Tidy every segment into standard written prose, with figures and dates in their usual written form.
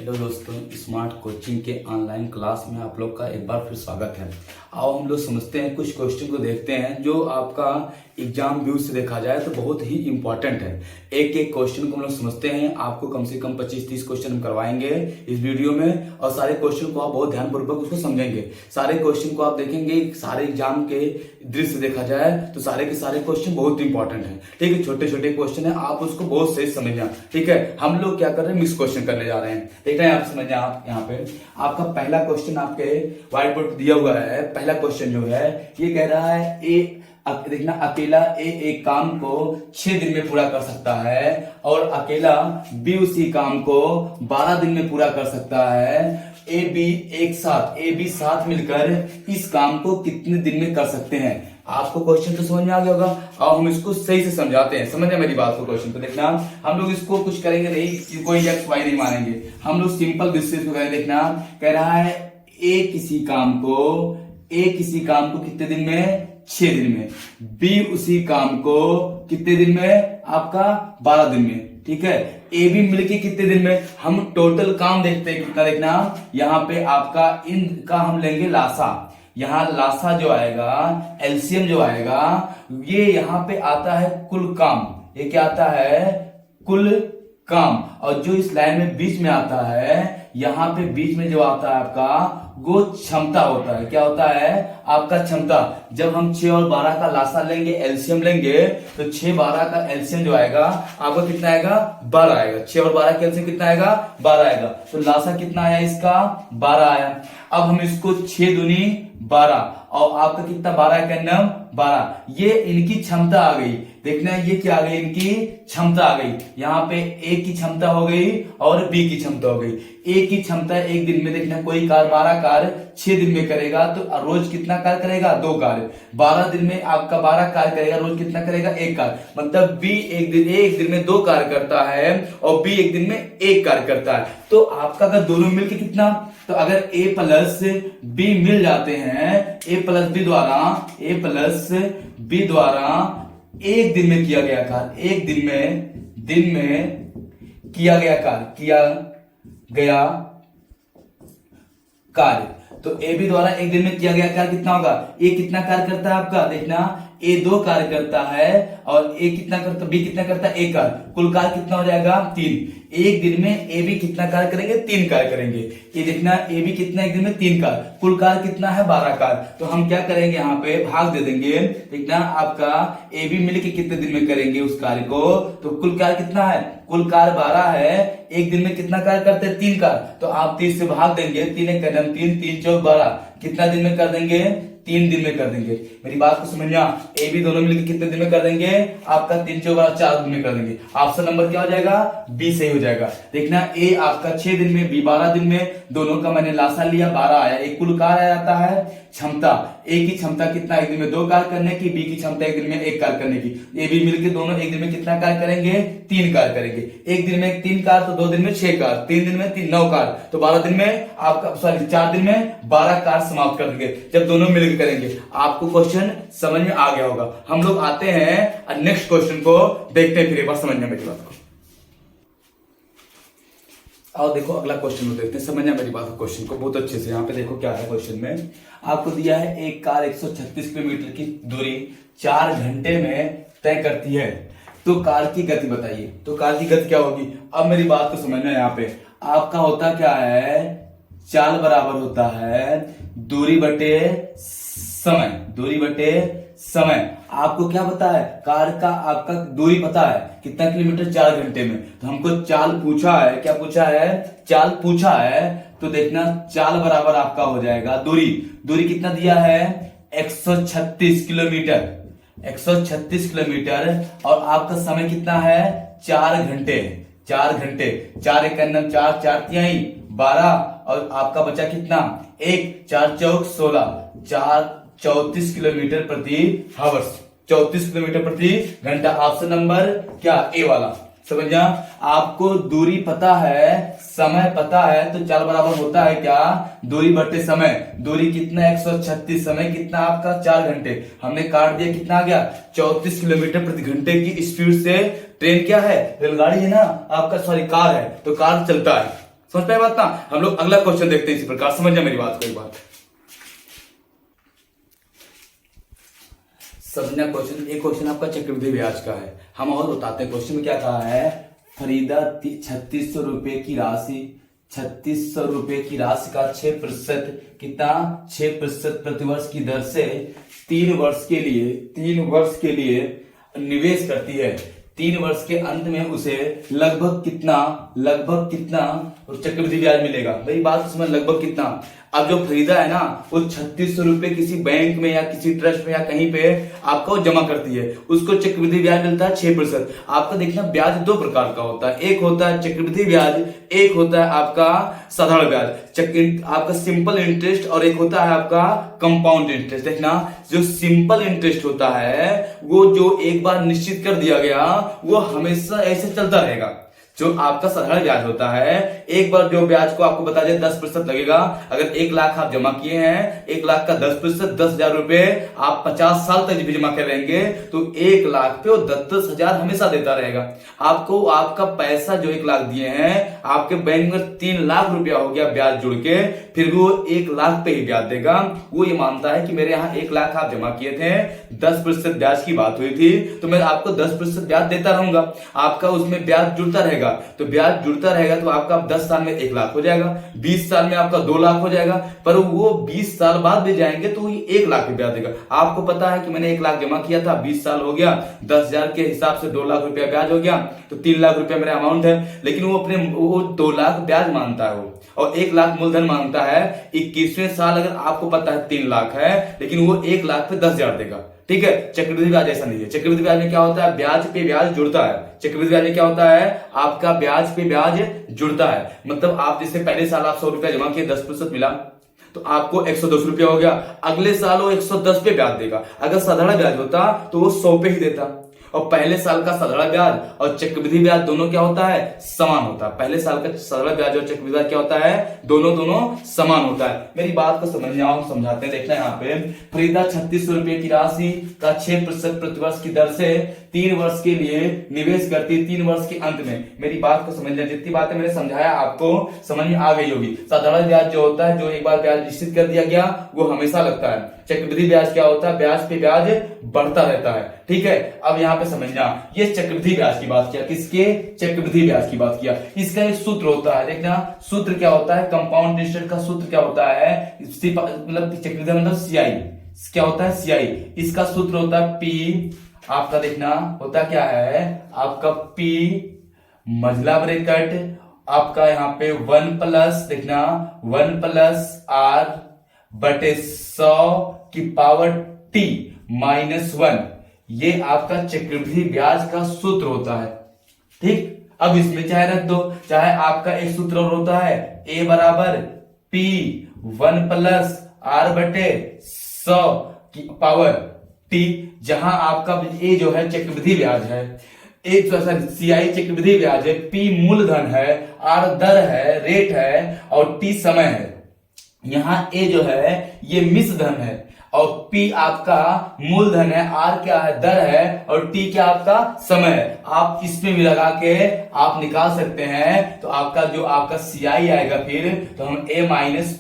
Hello दोस्तों, smart coaching के online class में आप लोग का एक बार फिर स्वागत है। आओ हम लोग समझते हैं, कुछ क्वेश्चन को देखते हैं जो आपका एग्जाम व्यू से देखा जाए तो बहुत ही इंपॉर्टेंट है। एक एक क्वेश्चन को हम लोग समझते हैं। आपको कम से कम 25-30 क्वेश्चन हम करवाएंगे इस वीडियो में, और सारे क्वेश्चन को आप बहुत ध्यानपूर्वक उसको समझेंगे। सारे क्वेश्चन को आप देखेंगे, सारे एग्जाम के दृष्टि से देखा जाए तो सारे के सारे क्वेश्चन बहुत इंपॉर्टेंट है। ठीक है, छोटे छोटे क्वेश्चन है, आप उसको बहुत सही समझना। ठीक है, हम लोग क्या कर रहे हैं, मिक्स क्वेश्चन करने जा रहे हैं। देख रहे हैं आप, समझना। आप यहाँ पे आपका पहला क्वेश्चन आपके व्हाइट बोर्ड दिया हुआ है। पहला क्वेश्चन जो है ये कह रहा है देखना, अकेला ए एक काम को 6 दिन में पूरा कर सकता है और अकेला बी उसी काम को 12 दिन में पूरा कर सकता है। ए बी साथ मिलकर इस काम को कितने दिन में कर सकते हैं। आपको क्वेश्चन तो समझ में आ गया होगा, और हम इसको सही से समझाते हैं। समझना मेरी बात को, क्वेश्चन को देखना। हम लोग इसको कुछ करेंगे नहीं, कोई एक्स वाई नहीं मानेंगे, हम लोग सिंपल डिस्कस को करेंगे। देखना, कह रहा है ए किसी काम को कितने दिन में, 6 दिन में। बी उसी काम को कितने दिन में, आपका 12 दिन में। ठीक है, ए बी मिलके कितने दिन में। हम टोटल काम देखते हैं कितना। देखना, यहाँ पे आपका इनका हम लेंगे लासा। यहाँ लासा जो आएगा, एलसीएम जो आएगा, ये यहाँ पे आता है कुल काम। ये क्या आता है, कुल काम। और जो इस लाइन में बीच में आता है, यहाँ पे बीच में जो आता है आपका, वो क्षमता होता है। क्या होता है, आपका क्षमता। जब हम 6 और 12 का लासा लेंगे, एलसीएम लेंगे, तो 6-12 का एलसीएम जो आएगा आपका कितना आएगा, 12 आएगा। 6 और 12 का एलसीएम कितना आएगा, 12 आएगा। तो लासा कितना आया इसका, 12 आया। अब हम इसको 6 दूनी 12 और आपका कितना 12 का नम 12, ये इनकी क्षमता आ गई। देखना, ये क्या आ गई, इनकी क्षमता आ गई। यहाँ पे ए की क्षमता हो गई और बी की क्षमता हो गई। ए की क्षमता एक दिन में, देखना, कोई कार्य 12 कार्य 6 दिन में करेगा तो रोज कितना कार्य करेगा, 2 कार्य। 12 दिन में आपका 12 कार्य करेगा, रोज कितना करेगा, 1 कार्य। मतलब बी एक दिन में 2 कार्य करता है और बी एक दिन में 1 कार्य करता है। तो आपका अगर दोनों मिलकर कितना, तो अगर ए प्लस बी मिल जाते हैं, ए प्लस बी द्वारा एक दिन में किया गया कार्य, एक दिन में किया गया कार्य, तो ए बी द्वारा एक दिन में किया गया कार्य कितना होगा। ए कितना कार्य करता है आपका, देखना, ए 2 कार्य करता है और ए कितना करता, बी कितना करता है, 1 कार्य। कुल कार्य कितना हो जाएगा, 3। एक दिन में ए बी कितना कार्य करेंगे, 3 कार्य करेंगे। ये देखना, ए बी कितना एक दिन में 3 कार्य, कुल कार्य कितना है, 12 कार्य। तो हम क्या करेंगे, यहाँ पे भाग दे देंगे। देखना, आपका ए बी मिलकर कितने दिन में करेंगे उस कार्य को, तो कुल कार्य कितना है, कुल कार्य 12 है। एक दिन में कितना कार्य करते हैं, 3 कार्य। तो आप 30 से भाग देंगे, 3 कदम 3, 3 चौक 12, कितना दिन में कर देंगे, 3 दिन में कर देंगे। मेरी बात को समझना, ए बी दोनों मिलकर कितने दिन में कर देंगे, आपका 3 चौक 12, 4 दिन में कर देंगे। ऑप्शन नंबर क्या हो जाएगा, बी सही हो जाएगा। देखना, ए आपका 6 दिन में, बी 12 दिन में, दोनों का मैंने लासा लिया, 12 आया। एक कुल कार्य आता है, क्षमता। ए की क्षमता कितना, एक दिन में 2 कार्य करने की, बी की क्षमता एक दिन में 1 कार्य करने की। ए बी मिलकर दोनों एक दिन में कितना कार्य करेंगे, 3 कार्य करेंगे। एक दिन में 3 कार्य तो 2 दिन में 6 कार्य, 3 दिन में 9 कार्य, तो 12 दिन में आपका 4 दिन में 12 कार्य समाप्त कर देंगे जब दोनों मिलकर करेंगे। आपको क्वेश्चन समझ में आ गया होगा। हम लोग आते हैं नेक्स्ट क्वेश्चन को देखते हैं, फिर एक बार समझना मेरी बात को। और देखो, अगला क्वेश्चन को देखते हैं, समझना मेरी बात क्वेश्चन को बहुत अच्छे से। यहाँ पे देखो क्या है, क्वेश्चन में आपको दिया है एक कार 136 किलोमीटर की दूरी 4 घंटे में तय करती है, तो कार की गति बताइए। तो कार की गति क्या होगी। अब मेरी बात को समझना, यहाँ पे आपका होता क्या है, चाल बराबर होता है दूरी बटे समय। आपको क्या पता है, कार का आपका दूरी पता है कितना किलोमीटर, 4 घंटे में। तो हमको चाल पूछा है, क्या पूछा है, चाल पूछा है। तो देखना, चाल बराबर आपका हो जाएगा दूरी कितना दिया है, 136 किलोमीटर, 136 किलोमीटर। और आपका समय कितना है, 4 घंटे। 4 एक नम 4, 4 तिहाई 12, और आपका बचा कितना, 1, 4 चौक 16, 34 किलोमीटर प्रति हावर्स, 34 किलोमीटर प्रति घंटा। ऑप्शन नंबर क्या, ए वाला। समझा, आपको दूरी पता है, समय पता है, तो चाल बराबर होता है क्या, दूरी बटे समय। दूरी कितना, 136, समय कितना आपका 4 घंटे। हमने काट दिया, कितना आ गया, 34 किलोमीटर प्रति घंटे की स्पीड से ट्रेन क्या है, रेलगाड़ी है ना आपका, सॉरी कार है, तो कार चलता है। समझ पाए बात ना। हम लोग अगला क्वेश्चन देखते हैं इसी प्रकार, समझ जाए मेरी बात को एक बार। समझना क्वेश्चन, एक क्वेश्चन आपका चक्रवृद्धि ब्याज का है। हम और बताते हैं क्वेश्चन में क्या कहा है। फरीदा 3600 रुपए की राशि, 3600 रुपए की राशि का 6% कितना, 6% प्रतिवर्ष की दर से 3 वर्ष के लिए निवेश करती है। 3 वर्ष के अंत में उसे लगभग कितना और चक्रवृद्धि ब्याज मिलेगा। भाई बात उसमें लगभग कितना। अब जो खरीदा है ना वो 3600 रुपए किसी बैंक में या किसी ट्रस्ट में या कहीं पे आपको जमा करती है, उसको चक्रवृद्धि ब्याज मिलता है 6%। आपका देखना ब्याज दो प्रकार का होता है, एक होता है चक्रवृद्धि ब्याज, एक होता है आपका साधारण ब्याज, आपका सिंपल इंटरेस्ट, और एक होता है आपका कंपाउंड इंटरेस्ट। देखना जो सिंपल इंटरेस्ट होता है वो जो एक बार निश्चित कर दिया गया वो हमेशा ऐसे चलता रहेगा। जो आपका साधारण ब्याज होता है, एक बार जो ब्याज को आपको बता दिया 10% लगेगा। अगर 1 लाख आप जमा किए हैं, 1 लाख का 10%, 10,000 रुपए आप 50 साल तक भी जमा कर रहेंगे तो 1 लाख पे वो 10,000 हमेशा देता रहेगा आपको। आपका पैसा जो 1 लाख दिए हैं आपके बैंक में 3 लाख रुपया हो गया ब्याज जुड़ के, फिर भी वो 1 लाख पे ही ब्याज देगा। वो ये मानता है कि मेरे यहाँ 1 लाख आप जमा किए थे, 10% ब्याज की बात हुई थी तो मैं आपको 10% ब्याज देता रहूंगा, आपका उसमें ब्याज जुड़ता रहेगा। तो ब्याज जुड़ता रहेगा तो आपका 10 साल में 1 लाख हो जाएगा, 20 साल में आपका 2 लाख हो जाएगा, पर वो 20 साल बाद भी जाएंगे तो 1 लाख पे ब्याज देगा। आपको पता है कि मैंने 1 लाख जमा किया था, 20 साल हो गया, 10,000 के हिसाब से 2 लाख रुपया ब्याज हो गया, तो 3 लाख रुपया मेरा अमाउंट है। लेकिन वो 2 लाख ब्याज मांगता है वो, और 1 लाख मूलधन मांगता है। 21वें साल अगर आपको पता है 3 लाख है, लेकिन वो 1 लाख पे 10,000 देगा। ठीक है, चक्रवृद्धि ब्याज ऐसा नहीं है। चक्रवृद्धि ब्याज में क्या होता है, ब्याज पे ब्याज जुड़ता है। चक्रवृद्धि ब्याज में क्या होता है, आपका ब्याज पे ब्याज जुड़ता है। मतलब आप जैसे पहले साल आप 100 रुपया जमा किए, 10% मिला तो आपको 110 रुपया हो गया, अगले साल वो 110 पे ब्याज देगा। अगर साधारण ब्याज होता तो वो 100 पे ही देता। और पहले साल का साधारण ब्याज और चक्रवृद्धि ब्याज दोनों क्या होता है, समान होता है। पहले साल का साधारण ब्याज और चक्रवृद्धि ब्याज क्या होता है, दोनों समान होता है। मेरी बात को समझने आओ, समझाते हैं। देखना यहाँ पे फरीदा 3600 रुपए की राशि का 6% प्रतिवर्ष की दर से 3 वर्ष के लिए निवेश करती है, 3 वर्ष के अंत में। मेरी बात को समझना, जितनी बातें मैंने समझाया आपको समझ में आ गई होगी। साधारण ब्याज जो होता है, जो एक बार ब्याज निश्चित कर दिया गया वो हमेशा लगता है। चक्रवृद्धि ब्याज क्या होता है, ब्याज पे ब्याज बढ़ता रहता है। ठीक है, अब यहाँ पे समझना, ये चक्रवृद्धि ब्याज की बात किया, किसके, चक्रवृद्धि ब्याज की बात किया। इसका एक सूत्र होता है, देखना सूत्र क्या होता है, कंपाउंड इंटरेस्ट का सूत्र क्या होता है, मतलब चक्रवृद्धि मतलब सीआई क्या होता है, सीआई। इसका सूत्र होता है पी, आपका देखना होता क्या है, आपका पी मझला ब्रैकेट आपका यहाँ पे 1+ देखना 1+ R बटे 100 की पावर T -1, ये आपका चक्रवृद्धि ब्याज का सूत्र होता है। ठीक, अब इसमें चाहे रख दो, चाहे आपका एक सूत्र और होता है A बराबर P 1+ R बटे 100 की पावर T, जहां आपका A जो है चक्रवृद्धि ब्याज है, एक सीआई चक्रवृद्धि ब्याज है, P मूलधन है, R दर है, रेट है, और T समय है। यहां A जो है ये मिश्र धन है, और P आपका मूलधन है, R क्या है, दर है, और T क्या आपका समय है। आप इसमें भी लगा के आप निकाल सकते हैं, तो आपका जो आपका CI आएगा फिर तो हम A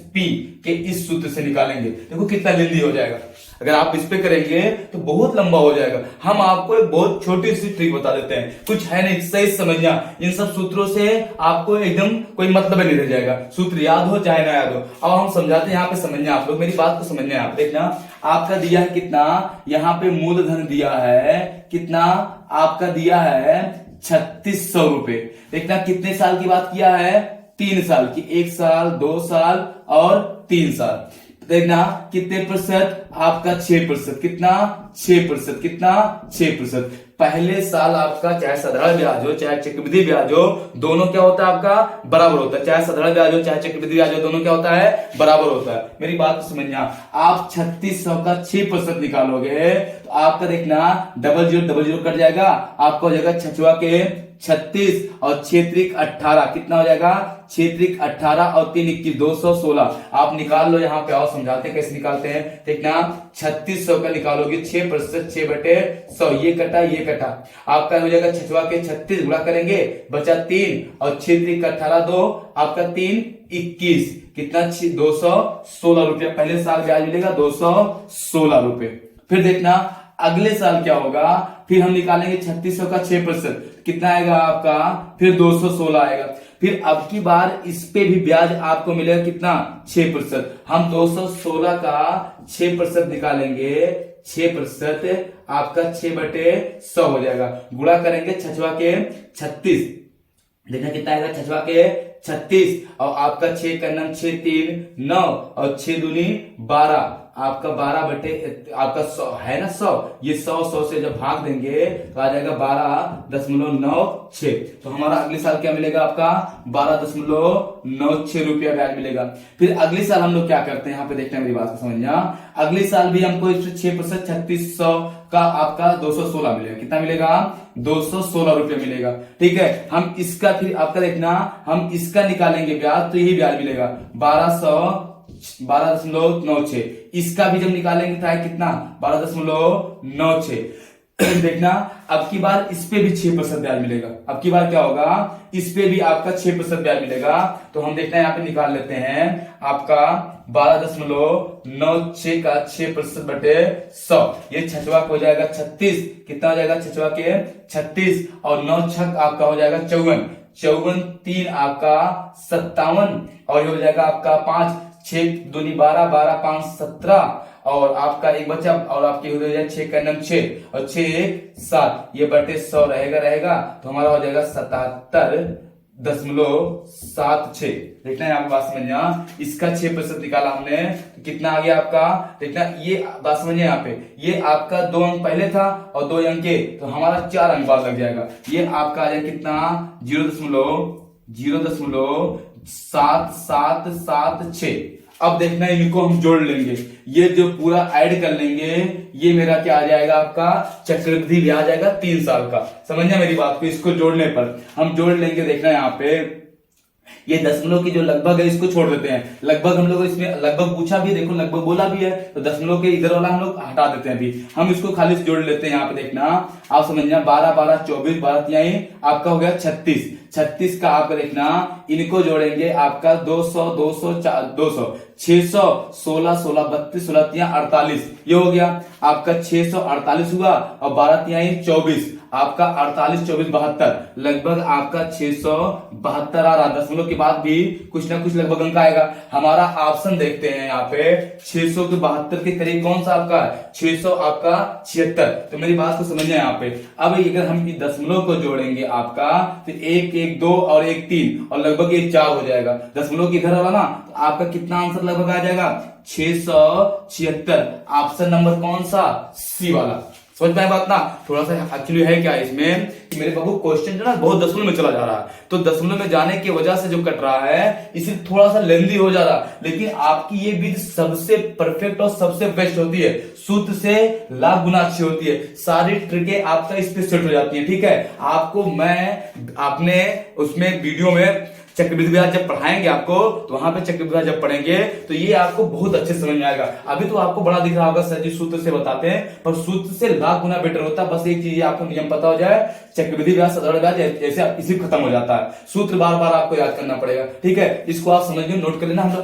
- P के इस सूत्र से निकालेंगे। देखो कितना लेंदी हो जाएगा, अगर आप इस पे करेंगे तो बहुत लंबा हो जाएगा। हम आपको एक बहुत छोटी सी ट्रिक बता देते हैं, कुछ है नहीं, सही समझना। इन सब सूत्रों से आपको एकदम कोई मतलब नहीं रह जाएगा, सूत्र याद हो चाहे ना याद हो। अब हम समझाते हैं, यहाँ पे समझना, आप लोग मेरी बात को समझना। आप देखना, आपका दिया है कितना, यहाँ पे मूलधन दिया है कितना, आपका दिया है 3600 रुपए। देखना कितने साल की बात किया है, 3 साल की, 1 साल 2 साल और 3 साल। देखना कितने प्रतिशत, आपका 6%, कितना 6%, कितना 6%। पहले साल आपका चाहे साधारण ब्याज हो चाहे चक्रवृद्धि ब्याज हो, दोनों क्या होता है आपका बराबर होता है। चाहे साधारण ब्याज हो चाहे चक्रवृद्धि ब्याज हो, दोनों क्या होता है बराबर होता है। मेरी बात को समझना, आप 3600 का 6% निकालोगे तो आपका देखना 00 कट जाएगा, आपका हो जाएगा 6 के 36 और 6 त्रिक 18, कितना हो जाएगा 6 त्रिक 18 और 3 21 216। आप निकाल लो, यहाँ पे आओ समझाते हैं कैसे निकालते हैं। देखना 3600 का निकालोगे 6% 6/100, ये कटा ये कटा, आपका हो जाएगा छठवा के 36 गुणा करेंगे बचा 3 और 6 त्रिक 18 2, आपका 3 21, कितना 216 रुपया पहले साल ब्याज मिलेगा 216 रुपए। फिर देखना अगले साल क्या होगा, फिर हम निकालेंगे 3600 का 6%, कितना आएगा आपका फिर 216 आएगा। फिर अब की बार इस पे भी ब्याज आपको मिलेगा कितना 6%, हम 216 का 6% निकालेंगे, 6% आपका 6/100 हो जाएगा, गुणा करेंगे छठवा के 36, देखना कितना आएगा छठवा के 36 और आपका 6 का नाम 6 3 9 और 6 दूनी 12, आपका 12 बटे आपका 100 है ना 100, ये 100 से जब भाग देंगे तो आ जाएगा 12.96। तो हमारा अगले साल क्या मिलेगा आपका 12.96 रुपया ब्याज मिलेगा। फिर अगले साल हम लोग क्या करते हैं, यहाँ पे देखते हैं मेरी बात को समझना, अगले साल भी हमको 6% 3600 का आपका 216 मिलेगा, कितना मिलेगा 216 रुपया मिलेगा। ठीक है, हम इसका फिर आपका देखना हम इसका निकालेंगे ब्याज तो यही ब्याज मिलेगा 12.96, इसका भी जब निकालेंगे था कितना 12.96। देखना अब की बार इस पे भी 6% ब्याज मिलेगा, अब की बार क्या होगा इस पे भी आपका 6% ब्याज मिलेगा। तो हम देखते हैं यहाँ पे निकाल लेते हैं, आपका 12.96 का 6% बटे 100, ये छठवा हो जाएगा 36, कितना हो जाएगा छठवा के 36 और 9 छक आपका हो जाएगा 54, 54 3 आपका 57 और ये हो जाएगा आपका 5 6 दूनी 12 12 5 17 और आपका एक बचा और आपके हो जाएगा 6 का नाम 6 और 6 1 7, ये बटे 100 रहेगा तो हमारा हो जाएगा 77.76। देखना है आपको बात समझना, इसका 6% निकाला हमने तो कितना आ गया आपका, देखना ये बात समझिए यहाँ पे, ये आपका 2 अंक पहले था और 2 अंक के तो हमारा 4 अंक बाद लग जाएगा, ये आपका आ जाएगा कितना 0.07776। अब देखना इनको हम जोड़ लेंगे, ये जो पूरा ऐड कर लेंगे ये मेरा क्या आ जाएगा आपका चक्रवृद्धि ब्याज आएगा 3 साल का। समझना मेरी बात को, इसको जोड़ने पर हम जोड़ लेंगे। देखना यहाँ पे ये दशमलव की जो लगभग है इसको छोड़ देते हैं, लगभग हम लोग इसमें लगभग पूछा भी, देखो लगभग बोला भी है तो दशमलव के इधर वाला हम लोग हटा देते हैं, अभी हम इसको खाली से जोड़ लेते हैं। यहाँ पे देखना आप समझना 12 12 24 12 आपका हो गया 36, 36 का आपका देखना इनको जोड़ेंगे आपका 200 200 200 600 16 16 32 16 48, ये हो गया आपका 648 हुआ और 12 24 आपका 48 24 72, लगभग आपका 672 आ रहा, दशमलव के बाद भी कुछ ना कुछ लगभग अंक आएगा। हमारा ऑप्शन देखते हैं यहाँ पे 600 के 72 के करीब कौन सा आपका 600 आपका 76। तो मेरी बात को समझिए यहाँ पे, अब अगर हम दशमलव को जोड़ेंगे आपका तो 1 1 2 और 1 3 और लगभग ये 4 हो जाएगा, दशमलव की इधर वाला ना तो आपका कितना आंसर लगभग आ जाएगा 676। ऑप्शन नंबर कौन सा सी वाला। समझ पाए बात ना, थोड़ा सा एक्चुअली है क्या इसमें कि मेरे बाबू क्वेश्चन जो ना बहुत दशमलव में चला जा रहा है, तो दशमलव में जाने की वजह से जो कट रहा है इसी थोड़ा सा लेंदी हो जा रहा है, लेकिन आपकी ये विधि सबसे परफेक्ट और सबसे बेस्ट होती है, सूत्र से लाख गुना अच्छी होती है, सारी ट्रिकें आपका इस पे सेट हो जाती है। ठीक है, आपको मैं अपने उसमें वीडियो में चक्रवृद्धि ब्याज जब पढ़ाएंगे आपको तो वहां पे चक्रवृद्धि ब्याज जब पढ़ेंगे तो ये आपको बहुत अच्छे समझ में आएगा। अभी तो आपको बड़ा दिख रहा होगा सर जी सूत्र से बताते हैं, पर सूत्र से लाख गुना बेटर होता है। बस एक चीज आपको नियम पता हो जाए, चक्रवृद्धि ब्याज साधारण ब्याज ऐसे इसी खत्म हो जाता है, सूत्र बार बार आपको याद करना पड़ेगा। ठीक है, इसको आप समझिए, नोट कर लेना। हम